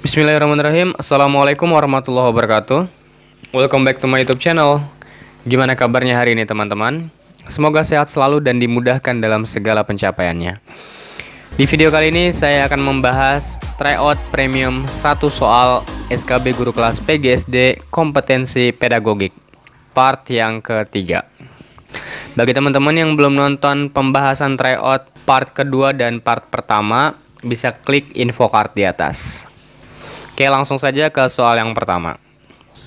Bismillahirrahmanirrahim. Assalamualaikum warahmatullahi wabarakatuh. Welcome back to my YouTube channel. Gimana kabarnya hari ini teman-teman? Semoga sehat selalu dan dimudahkan dalam segala pencapaiannya. Di video kali ini saya akan membahas tryout premium 100 soal SKB Guru Kelas PGSD Kompetensi Pedagogik part yang ketiga. Bagi teman-teman yang belum nonton pembahasan tryout part kedua dan part pertama, bisa klik info card di atas. Oke, langsung saja ke soal yang pertama.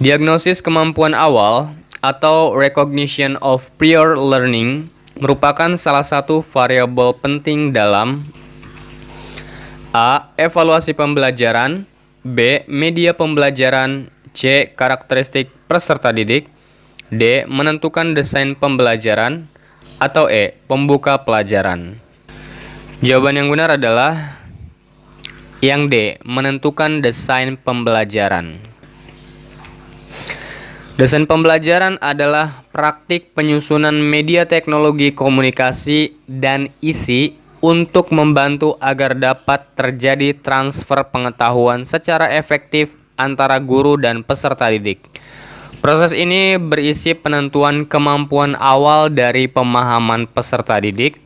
Diagnosis kemampuan awal atau recognition of prior learning merupakan salah satu variabel penting dalam A. Evaluasi pembelajaran, B. Media pembelajaran, C. Karakteristik peserta didik, D. Menentukan desain pembelajaran, atau E. Pembuka pelajaran. Jawaban yang benar adalah yang D, menentukan desain pembelajaran. Desain pembelajaran adalah praktik penyusunan media teknologi komunikasi dan isi untuk membantu agar dapat terjadi transfer pengetahuan secara efektif antara guru dan peserta didik. Proses ini berisi penentuan kemampuan awal dari pemahaman peserta didik,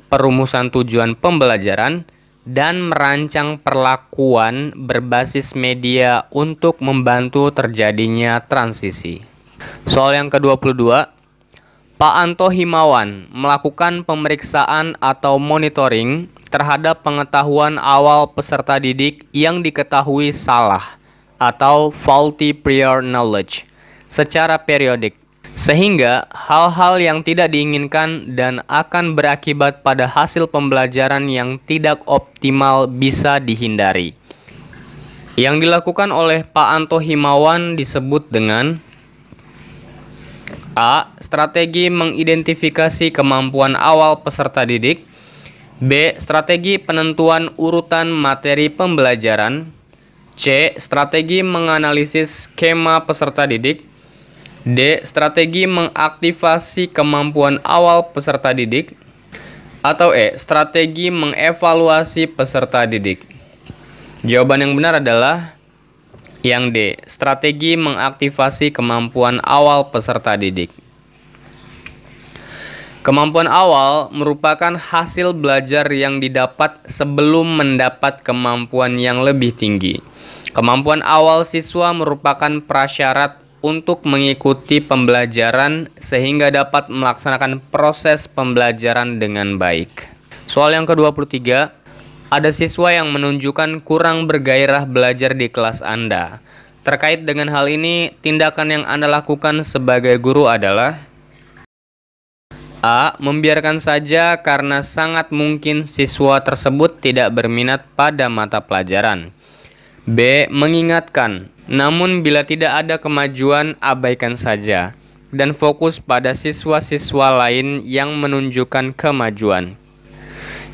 perumusan tujuan pembelajaran, dan merancang perlakuan berbasis media untuk membantu terjadinya transisi. Soal yang ke-22, Pak Anto Himawan melakukan pemeriksaan atau monitoring terhadap pengetahuan awal peserta didik yang diketahui salah atau faulty prior knowledge secara periodik, sehingga hal-hal yang tidak diinginkan dan akan berakibat pada hasil pembelajaran yang tidak optimal bisa dihindari. Yang dilakukan oleh Pak Anto Himawan disebut dengan A. Strategi mengidentifikasi kemampuan awal peserta didik, B. Strategi penentuan urutan materi pembelajaran, C. Strategi menganalisis skema peserta didik, D. Strategi mengaktifasi kemampuan awal peserta didik, atau E. Strategi mengevaluasi peserta didik. Jawaban yang benar adalah yang D. Strategi mengaktifasi kemampuan awal peserta didik. Kemampuan awal merupakan hasil belajar yang didapat sebelum mendapat kemampuan yang lebih tinggi. Kemampuan awal siswa merupakan prasyarat untuk mengikuti pembelajaran sehingga dapat melaksanakan proses pembelajaran dengan baik. Soal yang ke-23, ada siswa yang menunjukkan kurang bergairah belajar di kelas Anda. Terkait dengan hal ini, tindakan yang Anda lakukan sebagai guru adalah A. Membiarkan saja karena sangat mungkin siswa tersebut tidak berminat pada mata pelajaran. B. Mengingatkan, namun bila tidak ada kemajuan, abaikan saja dan fokus pada siswa-siswa lain yang menunjukkan kemajuan.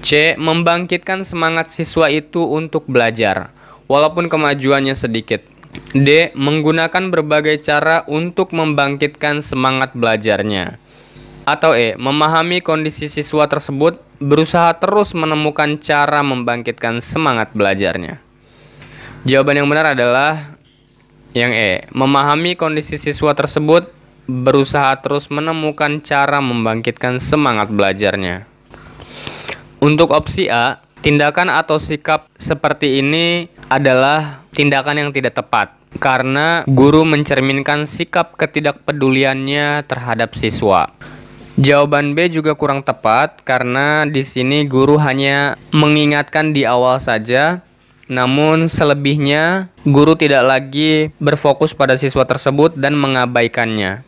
C. Membangkitkan semangat siswa itu untuk belajar, walaupun kemajuannya sedikit. D. Menggunakan berbagai cara untuk membangkitkan semangat belajarnya. Atau E. Memahami kondisi siswa tersebut, berusaha terus menemukan cara membangkitkan semangat belajarnya. Jawaban yang benar adalah yang E. Memahami kondisi siswa tersebut, berusaha terus menemukan cara membangkitkan semangat belajarnya. Untuk opsi A, tindakan atau sikap seperti ini adalah tindakan yang tidak tepat karena guru mencerminkan sikap ketidakpeduliannya terhadap siswa. Jawaban B juga kurang tepat karena di sini guru hanya mengingatkan di awal saja. Namun selebihnya guru tidak lagi berfokus pada siswa tersebut dan mengabaikannya.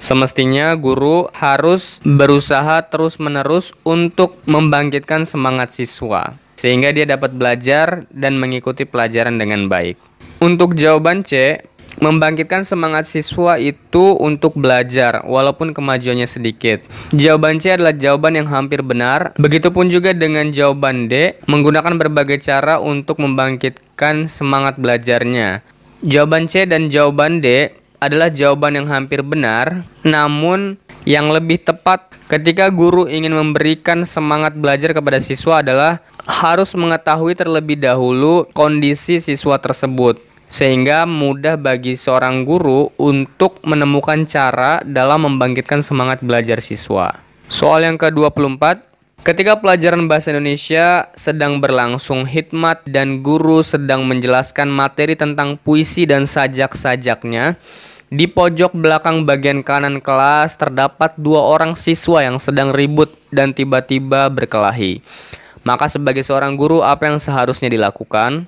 Semestinya guru harus berusaha terus-menerus untuk membangkitkan semangat siswa sehingga dia dapat belajar dan mengikuti pelajaran dengan baik. Untuk jawaban C, membangkitkan semangat siswa itu untuk belajar walaupun kemajuannya sedikit. Jawaban C adalah jawaban yang hampir benar. Begitupun juga dengan jawaban D, menggunakan berbagai cara untuk membangkitkan semangat belajarnya. Jawaban C dan jawaban D adalah jawaban yang hampir benar, namun Yang lebih tepat ketika guru ingin memberikan semangat belajar kepada siswa adalah harus mengetahui terlebih dahulu kondisi siswa tersebut, sehingga mudah bagi seorang guru untuk menemukan cara dalam membangkitkan semangat belajar siswa. Soal yang ke-24, ketika pelajaran bahasa Indonesia sedang berlangsung hikmat dan guru sedang menjelaskan materi tentang puisi dan sajak-sajaknya, di pojok belakang bagian kanan kelas terdapat 2 orang siswa yang sedang ribut dan tiba-tiba berkelahi. Maka sebagai seorang guru, apa yang seharusnya dilakukan?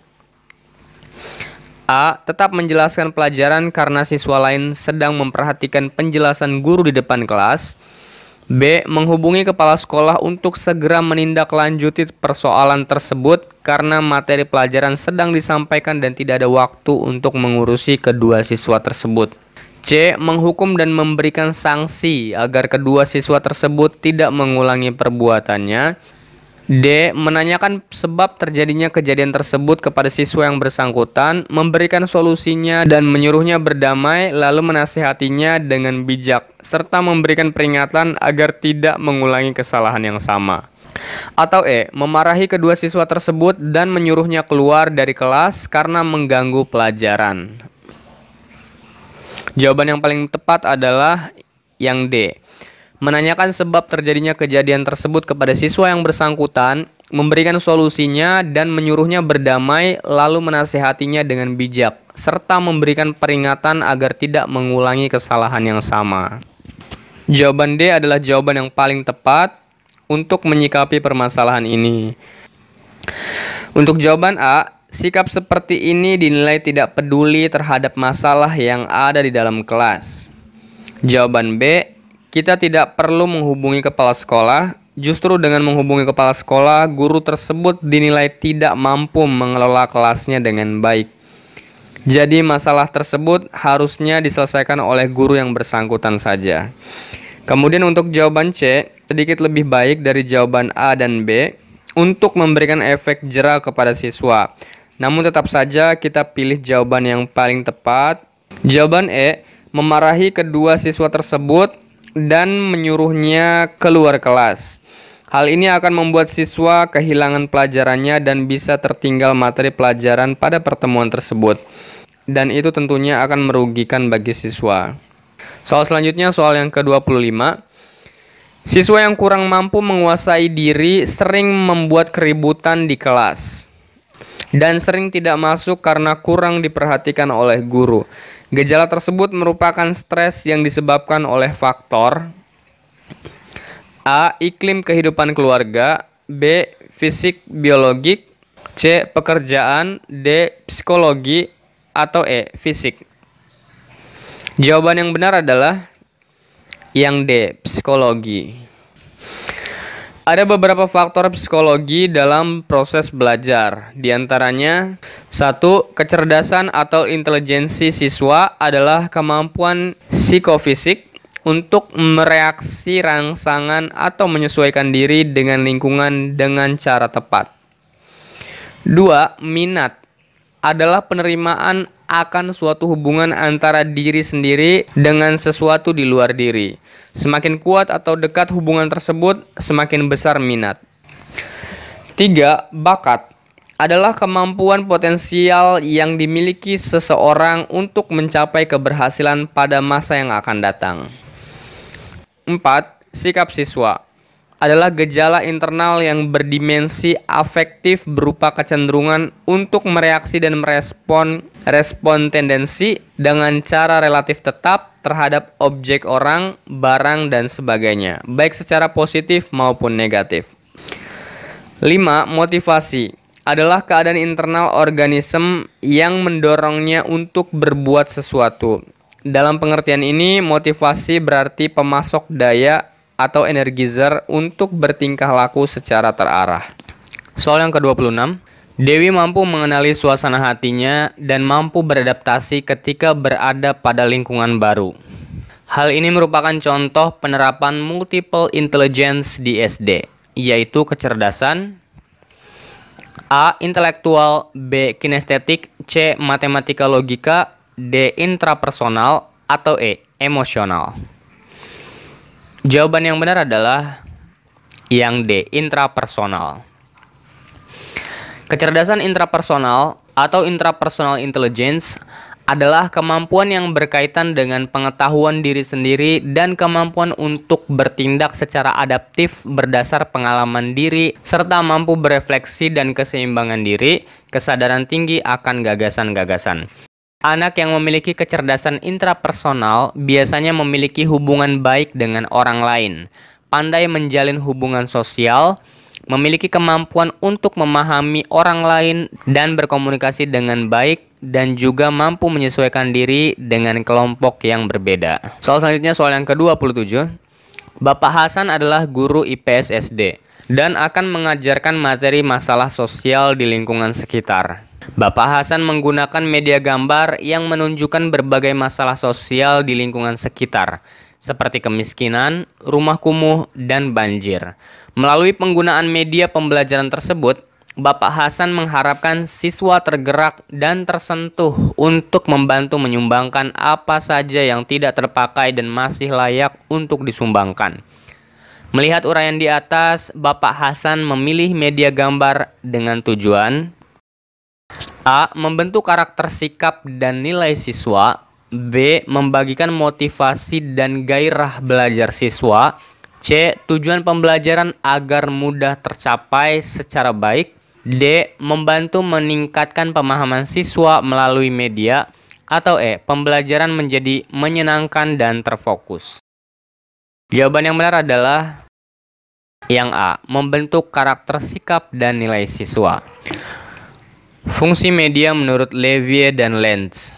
A. Tetap menjelaskan pelajaran karena siswa lain sedang memperhatikan penjelasan guru di depan kelas. B. Menghubungi kepala sekolah untuk segera menindaklanjuti persoalan tersebut karena materi pelajaran sedang disampaikan dan tidak ada waktu untuk mengurusi kedua siswa tersebut. C. Menghukum dan memberikan sanksi agar kedua siswa tersebut tidak mengulangi perbuatannya. D. Menanyakan sebab terjadinya kejadian tersebut kepada siswa yang bersangkutan, memberikan solusinya dan menyuruhnya berdamai, lalu menasihatinya dengan bijak, serta memberikan peringatan agar tidak mengulangi kesalahan yang sama. Atau E. Memarahi kedua siswa tersebut dan menyuruhnya keluar dari kelas karena mengganggu pelajaran. Jawaban yang paling tepat adalah yang D. Menanyakan sebab terjadinya kejadian tersebut kepada siswa yang bersangkutan, memberikan solusinya dan menyuruhnya berdamai, lalu menasihatinya dengan bijak, serta memberikan peringatan agar tidak mengulangi kesalahan yang sama. Jawaban D adalah jawaban yang paling tepat untuk menyikapi permasalahan ini. Untuk jawaban A, sikap seperti ini dinilai tidak peduli terhadap masalah yang ada di dalam kelas. Jawaban B, kita tidak perlu menghubungi kepala sekolah. Justru dengan menghubungi kepala sekolah, guru tersebut dinilai tidak mampu mengelola kelasnya dengan baik. Jadi masalah tersebut harusnya diselesaikan oleh guru yang bersangkutan saja. Kemudian untuk jawaban C, sedikit lebih baik dari jawaban A dan B untuk memberikan efek jera kepada siswa. Namun tetap saja kita pilih jawaban yang paling tepat. Jawaban E, memarahi kedua siswa tersebut dan menyuruhnya keluar kelas. Hal ini akan membuat siswa kehilangan pelajarannya dan bisa tertinggal materi pelajaran pada pertemuan tersebut. Dan itu tentunya akan merugikan bagi siswa. Soal selanjutnya, soal yang ke-25. Siswa yang kurang mampu menguasai diri sering membuat keributan di kelas dan sering tidak masuk karena kurang diperhatikan oleh guru. Gejala tersebut merupakan stres yang disebabkan oleh faktor A. Iklim kehidupan keluarga, B. Fisik biologik, C. Pekerjaan, D. Psikologi, atau E. Fisik. Jawaban yang benar adalah yang D. Psikologi. Ada beberapa faktor psikologi dalam proses belajar. Di antaranya, 1. Kecerdasan atau intelijensi siswa adalah kemampuan psikofisik untuk mereaksi rangsangan atau menyesuaikan diri dengan lingkungan dengan cara tepat. 2. Minat adalah penerimaan akan suatu hubungan antara diri sendiri dengan sesuatu di luar diri. Semakin kuat atau dekat hubungan tersebut, semakin besar minat. 3. Bakat adalah kemampuan potensial yang dimiliki seseorang untuk mencapai keberhasilan pada masa yang akan datang. 4. Sikap siswa adalah gejala internal yang berdimensi afektif berupa kecenderungan untuk mereaksi dan merespon tendensi dengan cara relatif tetap terhadap objek orang, barang, dan sebagainya, baik secara positif maupun negatif. 5. Motivasi adalah keadaan internal organisme yang mendorongnya untuk berbuat sesuatu. Dalam pengertian ini, motivasi berarti pemasok daya atau energizer untuk bertingkah laku secara terarah. Soal yang ke-26. Dewi mampu mengenali suasana hatinya dan mampu beradaptasi ketika berada pada lingkungan baru. Hal ini merupakan contoh penerapan multiple intelligence di SD, yaitu kecerdasan A. Intelektual, B. Kinestetik, C. Matematika logika, D. Intrapersonal, atau E. Emosional. 1. Intelektual. Intelektual adalah kemampuan psikofisik yang dimiliki seseorang untuk mereaksi rangsangan atau menyesuaikan diri dengan lingkungan dengan cara tepat. 2. Jawaban yang benar adalah yang D, intrapersonal. Kecerdasan intrapersonal atau intrapersonal intelligence adalah kemampuan yang berkaitan dengan pengetahuan diri sendiri dan kemampuan untuk bertindak secara adaptif berdasar pengalaman diri, serta mampu berefleksi dan keseimbangan diri, kesadaran tinggi akan gagasan-gagasan. Anak yang memiliki kecerdasan intrapersonal biasanya memiliki hubungan baik dengan orang lain, pandai menjalin hubungan sosial, memiliki kemampuan untuk memahami orang lain dan berkomunikasi dengan baik, dan juga mampu menyesuaikan diri dengan kelompok yang berbeda. Soal selanjutnya, soal yang ke-27. Bapak Hasan adalah guru IPS SD dan akan mengajarkan materi masalah sosial di lingkungan sekitar. Bapak Hasan menggunakan media gambar yang menunjukkan berbagai masalah sosial di lingkungan sekitar, seperti kemiskinan, rumah kumuh, dan banjir. Melalui penggunaan media pembelajaran tersebut, Bapak Hasan mengharapkan siswa tergerak dan tersentuh untuk membantu menyumbangkan apa saja yang tidak terpakai dan masih layak untuk disumbangkan. Melihat uraian di atas, Bapak Hasan memilih media gambar dengan tujuan A. Membentuk karakter sikap dan nilai siswa. B. Membagikan motivasi dan gairah belajar siswa. C. Tujuan pembelajaran agar mudah tercapai secara baik. D. Membantu meningkatkan pemahaman siswa melalui media. Atau E. Pembelajaran menjadi menyenangkan dan terfokus. Jawaban yang benar adalah yang A. Membentuk karakter sikap dan nilai siswa. Fungsi media menurut Levy dan Lenz.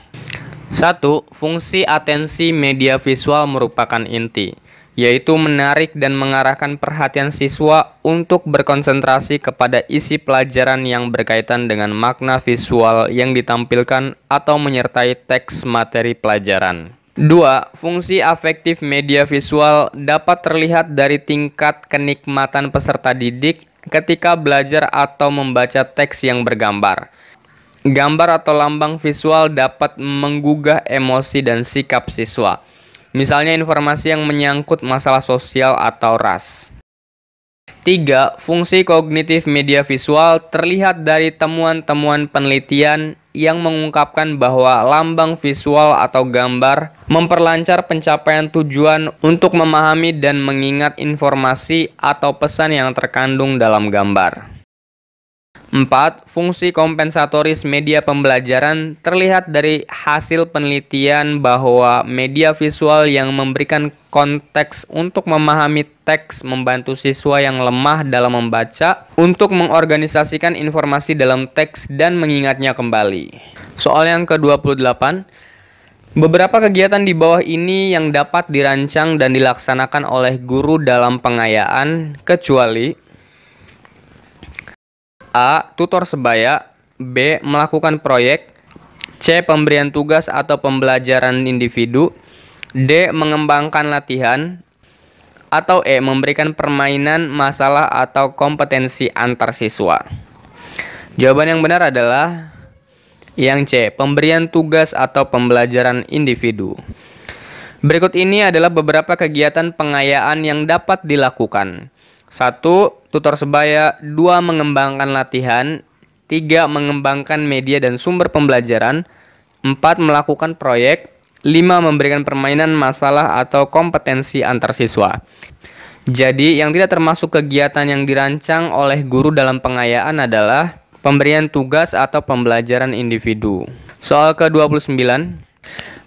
1. Fungsi atensi media visual merupakan inti, yaitu menarik dan mengarahkan perhatian siswa untuk berkonsentrasi kepada isi pelajaran yang berkaitan dengan makna visual yang ditampilkan atau menyertai teks materi pelajaran. 2. Fungsi afektif media visual dapat terlihat dari tingkat kenikmatan peserta didik ketika belajar atau membaca teks yang bergambar. Gambar atau lambang visual dapat menggugah emosi dan sikap siswa. Misalnya informasi yang menyangkut masalah sosial atau ras. 3. Fungsi kognitif media visual terlihat dari temuan-temuan penelitian yang mengungkapkan bahwa lambang visual atau gambar memperlancar pencapaian tujuan untuk memahami dan mengingat informasi atau pesan yang terkandung dalam gambar. 4. Fungsi kompensatoris media pembelajaran terlihat dari hasil penelitian bahwa media visual yang memberikan konteks untuk memahami teks membantu siswa yang lemah dalam membaca untuk mengorganisasikan informasi dalam teks dan mengingatnya kembali. Soal yang ke-28. Beberapa kegiatan di bawah ini yang dapat dirancang dan dilaksanakan oleh guru dalam pengayaan, kecuali A. Tutor sebaya. B. Melakukan proyek. C. Pemberian tugas atau pembelajaran individu. D. Mengembangkan latihan. Atau E. Memberikan permainan, masalah, atau kompetensi antar siswa. Jawaban yang benar adalah yang C. Pemberian tugas atau pembelajaran individu. Berikut ini adalah beberapa kegiatan pengayaan yang dapat dilakukan. 1. Tutor sebaya. 2. Mengembangkan latihan. 3. Mengembangkan media dan sumber pembelajaran. 4. Melakukan proyek. 5. Memberikan permainan, masalah, atau kompetensi antar siswa. Jadi, yang tidak termasuk kegiatan yang dirancang oleh guru dalam pengayaan adalah pemberian tugas atau pembelajaran individu. Soal ke-29.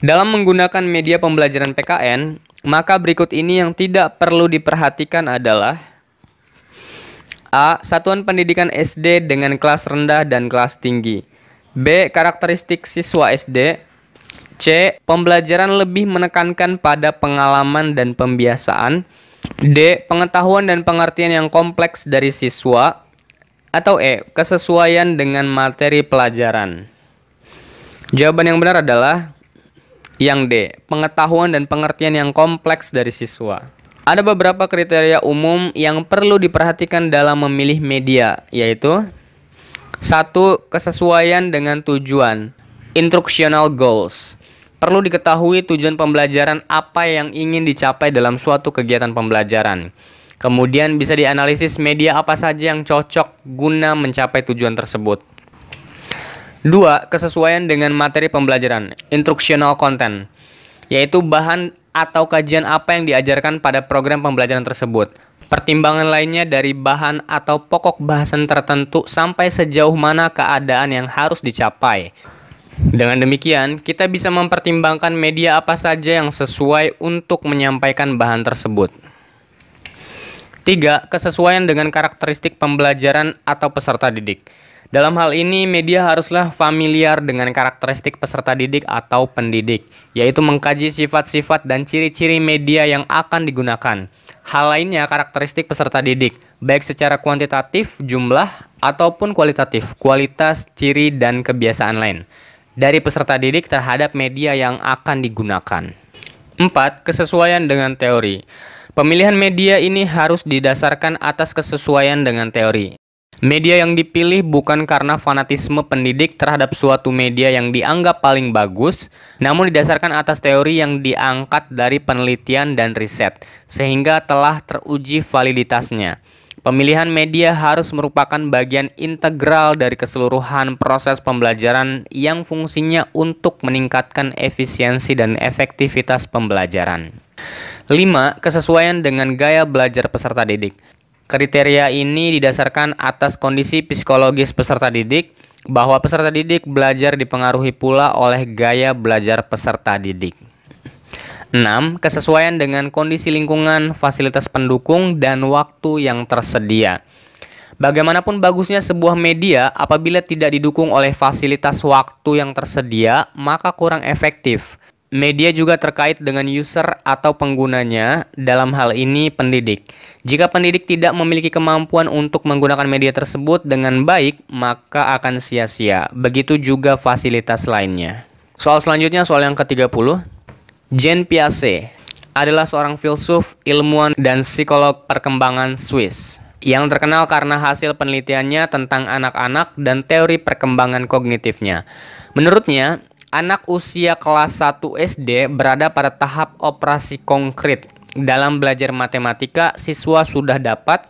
Dalam menggunakan media pembelajaran PKN, maka berikut ini yang tidak perlu diperhatikan adalah A. Satuan pendidikan SD dengan kelas rendah dan kelas tinggi. B. Karakteristik siswa SD. C. Pembelajaran lebih menekankan pada pengalaman dan pembiasaan. D. Pengetahuan dan pengertian yang kompleks dari siswa. Atau E. Kesesuaian dengan materi pelajaran. Jawaban yang benar adalah yang D. Pengetahuan dan pengertian yang kompleks dari siswa. Ada beberapa kriteria umum yang perlu diperhatikan dalam memilih media, yaitu 1. Kesesuaian dengan tujuan, instructional goals. Perlu diketahui tujuan pembelajaran apa yang ingin dicapai dalam suatu kegiatan pembelajaran. Kemudian bisa dianalisis media apa saja yang cocok guna mencapai tujuan tersebut. 2. Kesesuaian dengan materi pembelajaran, instructional content, yaitu bahan atau kajian apa yang diajarkan pada program pembelajaran tersebut. Pertimbangan lainnya dari bahan atau pokok bahasan tertentu sampai sejauh mana keadaan yang harus dicapai. Dengan demikian, kita bisa mempertimbangkan media apa saja yang sesuai untuk menyampaikan bahan tersebut. 3. Kesesuaian dengan karakteristik pembelajaran atau peserta didik. Dalam hal ini, media haruslah familiar dengan karakteristik peserta didik atau pendidik, yaitu mengkaji sifat-sifat dan ciri-ciri media yang akan digunakan. Hal lainnya, karakteristik peserta didik, baik secara kuantitatif, jumlah, ataupun kualitatif, kualitas, ciri, dan kebiasaan lain dari peserta didik terhadap media yang akan digunakan. 4. Kesesuaian dengan teori. Pemilihan media ini harus didasarkan atas kesesuaian dengan teori. Media yang dipilih bukan karena fanatisme pendidik terhadap suatu media yang dianggap paling bagus, namun didasarkan atas teori yang diangkat dari penelitian dan riset, sehingga telah teruji validitasnya. Pemilihan media harus merupakan bagian integral dari keseluruhan proses pembelajaran yang fungsinya untuk meningkatkan efisiensi dan efektivitas pembelajaran. 5. Kesesuaian dengan gaya belajar peserta didik. Kriteria ini didasarkan atas kondisi psikologis peserta didik, bahwa peserta didik belajar dipengaruhi pula oleh gaya belajar peserta didik. 6. Kesesuaian dengan kondisi lingkungan, fasilitas pendukung, dan waktu yang tersedia. Bagaimanapun bagusnya sebuah media, apabila tidak didukung oleh fasilitas waktu yang tersedia, maka kurang efektif. Media juga terkait dengan user atau penggunanya, dalam hal ini pendidik. Jika pendidik tidak memiliki kemampuan untuk menggunakan media tersebut dengan baik, maka akan sia-sia. Begitu juga fasilitas lainnya. Soal selanjutnya, soal yang ke-30. Jean Piaget adalah seorang filsuf, ilmuwan, dan psikolog perkembangan Swiss yang terkenal karena hasil penelitiannya tentang anak-anak dan teori perkembangan kognitifnya. Menurutnya, anak usia kelas 1 SD berada pada tahap operasi konkret. Dalam belajar matematika, siswa sudah dapat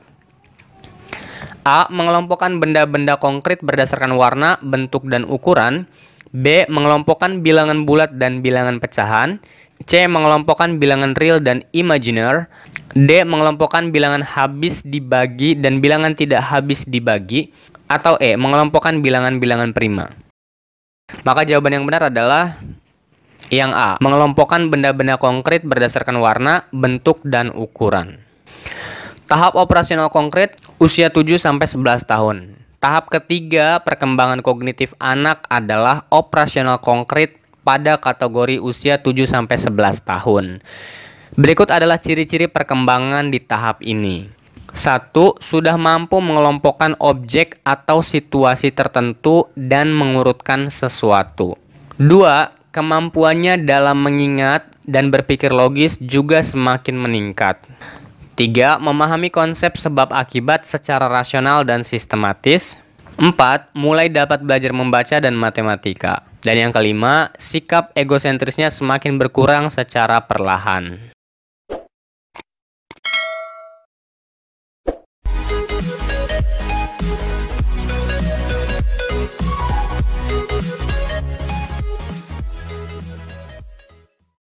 A. Mengelompokkan benda-benda konkret berdasarkan warna, bentuk, dan ukuran. B. Mengelompokkan bilangan bulat dan bilangan pecahan. C. Mengelompokkan bilangan real dan imajiner. D. Mengelompokkan bilangan habis dibagi dan bilangan tidak habis dibagi. Atau E. Mengelompokkan bilangan-bilangan prima. Maka jawaban yang benar adalah yang A. Mengelompokkan benda-benda konkret berdasarkan warna, bentuk, dan ukuran. Tahap operasional konkret usia 7-11 tahun. Tahap ketiga perkembangan kognitif anak adalah operasional konkret pada kategori usia 7-11 tahun. Berikut adalah ciri-ciri perkembangan di tahap ini. 1. Sudah mampu mengelompokkan objek atau situasi tertentu dan mengurutkan sesuatu. 2. Kemampuannya dalam mengingat dan berpikir logis juga semakin meningkat. 3. Memahami konsep sebab akibat secara rasional dan sistematis. 4. Mulai dapat belajar membaca dan matematika. Dan yang kelima, sikap egosentrisnya semakin berkurang secara perlahan.